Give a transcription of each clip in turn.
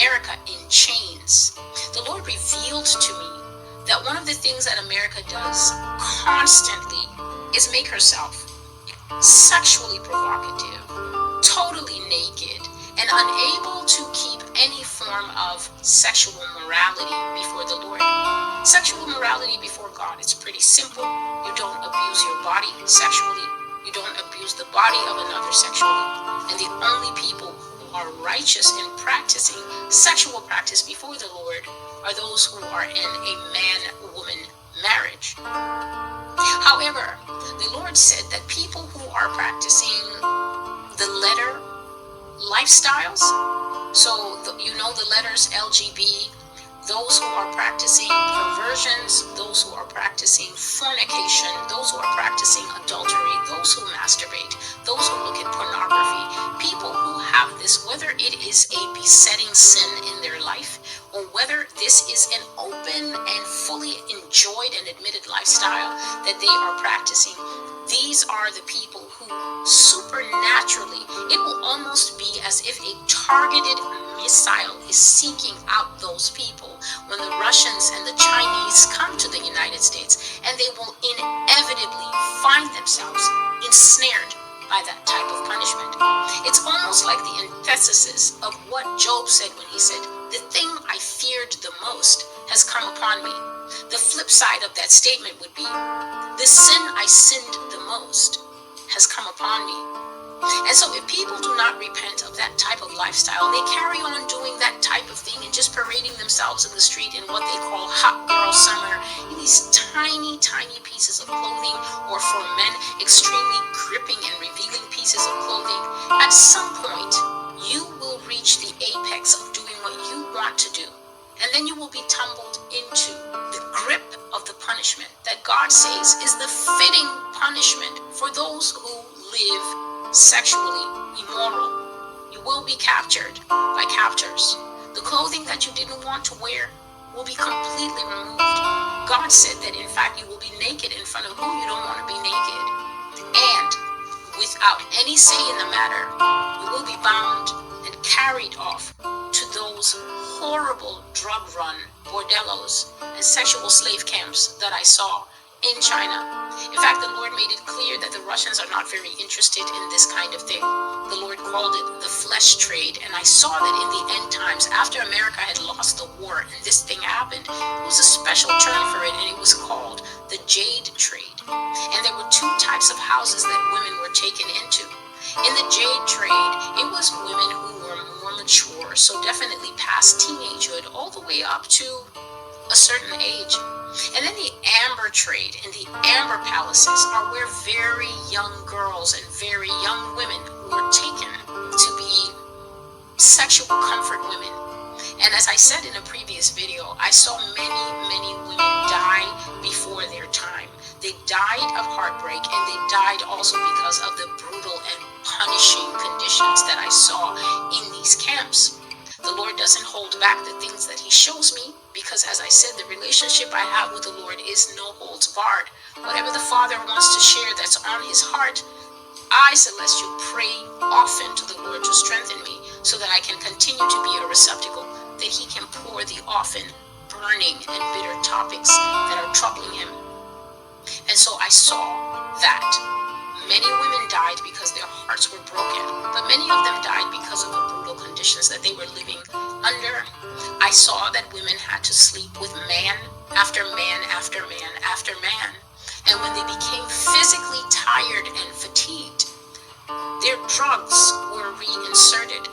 America in chains. The Lord revealed to me that one of the things that America does constantly is make herself sexually provocative, totally naked, and unable to keep any form of sexual morality before the Lord. Sexual morality before God, it's pretty simple. You don't abuse your body sexually. You don't abuse the body of another sexually. And the only people who are righteous in practicing sexual practice before the Lord are those who are in a man-woman marriage. However, the Lord said that people who are practicing the letter lifestyles, so the letters LGB, those who are practicing perversions, those who are practicing fornication, those who are practicing adultery, those who masturbate, those who look at pornography, people who have this, whether it is a besetting sin in their life or whether this is an open and fully enjoyed and admitted lifestyle that they are practicing, these are the people who supernaturally, it will almost be as if a targeted missile is seeking out those people when the Russians and the Chinese come to the United States, and they will inevitably find themselves ensnared by that type of punishment. It's almost like the antithesis of what Job said when he said, "The thing I feared the most has come upon me." The flip side of that statement would be, "The sin I sinned the most has come upon me." And so if people do not repent of that type of lifestyle, they carry on doing that type of thing and just parading themselves in the street in what they call hot girl summer, in these tiny, tiny pieces of clothing, or for men, extremely gripping and revealing pieces of clothing, at some point, you will reach the apex of doing what you want to do. And then you will be tumbled into the grip of the punishment that God says is the fitting punishment for those who live sexually immoral. You will be captured by captors. The clothing that you didn't want to wear will be completely removed. God said that in fact you will be naked in front of who you don't want to be naked. And without any say in the matter, you will be bound and carried off to those horrible drug-run bordellos and sexual slave camps that I saw in China. In fact, the Lord made it clear that the Russians are not very interested in this kind of thing. The Lord called it the flesh trade, and I saw that in the end times, after America had lost the war and this thing happened, there was a special term for it, and it was called the jade trade. And there were two types of houses that women were taken into. In the jade trade, it was women who were more mature, so definitely past teenagehood, all the way up to a certain age. And then the amber trade and the amber palaces are where very young girls and very young women were taken to be sexual comfort women. And as I said in a previous video, I saw many, many women die before their time. They died of heartbreak, and they died also because of the brutal and punishing conditions that I saw in these camps. The Lord doesn't hold back the things that He shows me, because as I said, the relationship I have with the Lord is no holds barred. Whatever the Father wants to share that's on His heart, I, Celestia, pray often to the Lord to strengthen me so that I can continue to be a receptacle, that He can pour the often burning and bitter topics that are troubling Him. And so I saw that many women died because their hearts were broken, but many of them died because of the brutal conditions that they were living under. I saw that women had to sleep with man after man after man after man. And when they became physically tired and fatigued, their drugs were reinserted.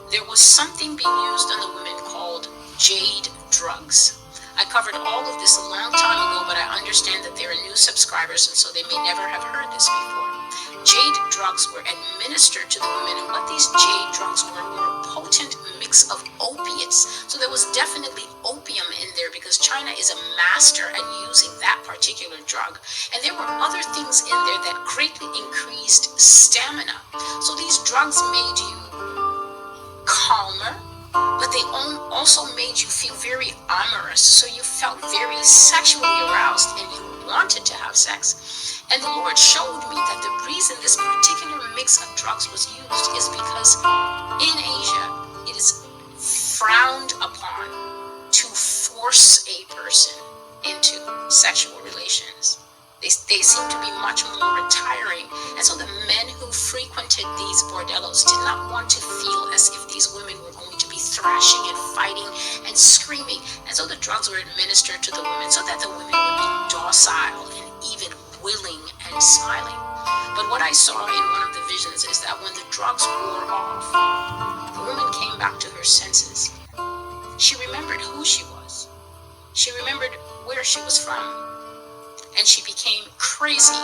There was something being used on the women called jade drugs. I covered all of this a long time ago, but I understand that there are new subscribers, and so they may never have heard this before. Jade drugs were administered to the women, and what these jade drugs were a potent mix of opiates. So there was definitely opium in there, because China is a master at using that particular drug. And there were other things in there that greatly increased stamina. So these drugs made you calmer, but they also made you feel very amorous. So you felt very sexually aroused and you wanted to have sex. And the Lord showed me that the reason this particular mix of drugs was used is because in Asia, it is frowned person into sexual relations. They seem to be much more retiring. And so the men who frequented these bordellos did not want to feel as if these women were going to be thrashing and fighting and screaming. And so the drugs were administered to the women so that the women would be docile and even willing and smiling. But what I saw in one of the visions is that when the drugs wore off, the woman came back to her senses. She remembered who she was. She remembered where she was from. And she became crazy,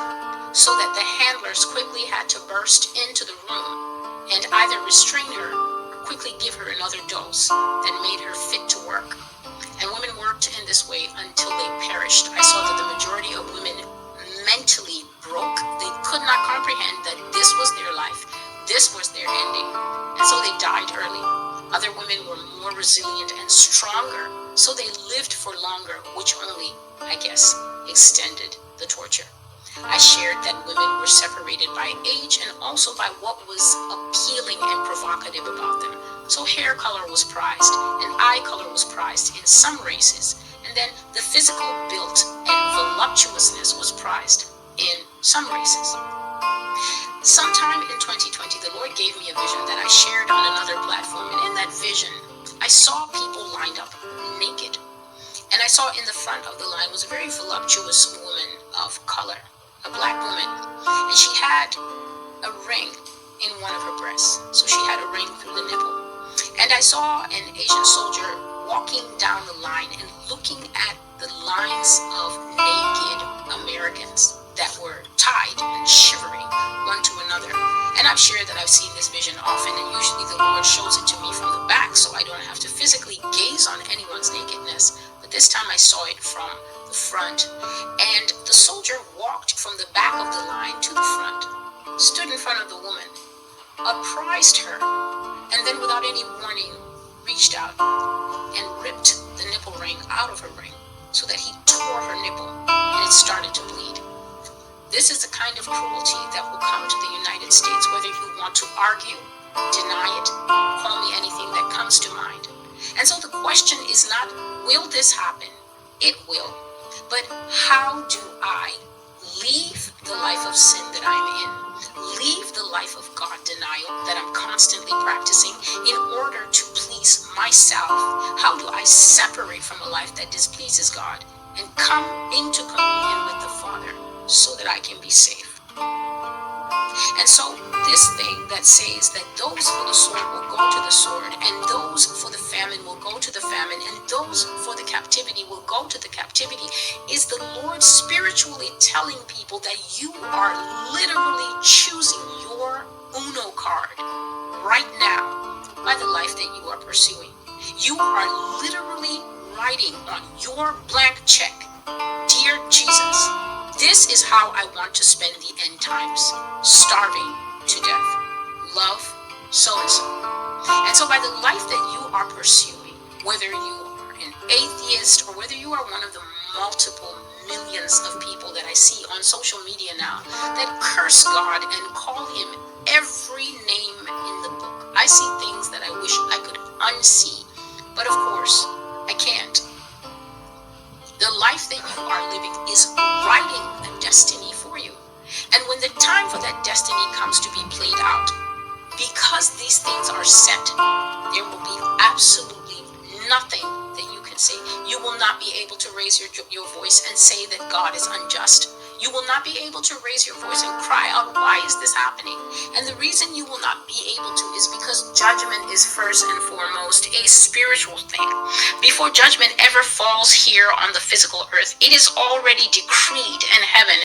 so that the handlers quickly had to burst into the room and either restrain her or quickly give her another dose that made her fit to work. And women worked in this way until they perished. I saw that the majority of women mentally broke. They could not comprehend that this was their life, this was their ending, and so they died early. Other women were more resilient and stronger, so they lived for longer, which only, I guess, extended the torture. I shared that women were separated by age and also by what was appealing and provocative about them. So hair color was prized and eye color was prized in some races, and then the physical build and voluptuousness was prized in some races. Sometime in 2020, the Lord gave me a vision that I shared on another platform, and in that vision, I saw people lined up naked. And I saw in the front of the line was a very voluptuous woman of color, a black woman, and she had a ring in one of her breasts. So she had a ring through the nipple. And I saw an Asian soldier walking down the line and looking at the lines of naked Americans that were tied and shivering one to another. And I've shared that I've seen this vision often, and usually the Lord shows it to me from the back so I don't have to physically gaze on anyone's nakedness. But this time I saw it from the front, and the soldier walked from the back of the line to the front, stood in front of the woman, apprised her, and then without any warning reached out and ripped the nipple ring out of her ring so that he tore her nipple and it started to bleed. This is the kind of cruelty that will come to the United States, whether you want to argue, deny it, call me anything that comes to mind. And so the question is not, will this happen? It will. But how do I leave the life of sin that I'm in, leave the life of God denial that I'm constantly practicing in order to please myself? How do I separate from a life that displeases God and come into communion with the Father so that I can be safe? And so this thing that says that those for the sword will go to the sword, and those for the famine will go to the famine, and those for the captivity will go to the captivity, is the Lord spiritually telling people that you are literally choosing your Uno card right now by the life that you are pursuing. You are literally writing on your blank check, "Dear Jesus, this is how I want to spend the end times, starving to death. Love, so-and-so." And so by the life that you are pursuing, whether you are an atheist or whether you are one of the multiple millions of people that I see on social media now that curse God and call him every name in the book. I see things that I wish I could unsee, but of course, I can't. The life that you are living is writing a destiny for you. And when the time for that destiny comes to be played out, because these things are set, there will be absolutely nothing that you can say. You will not be able to raise your voice and say that God is unjust. You will not be able to raise your voice and cry out, "Why is this happening?" And the reason you will not be able to is because judgment is first and foremost a spiritual thing. Before judgment ever falls here on the physical earth, it is already decreed in heaven.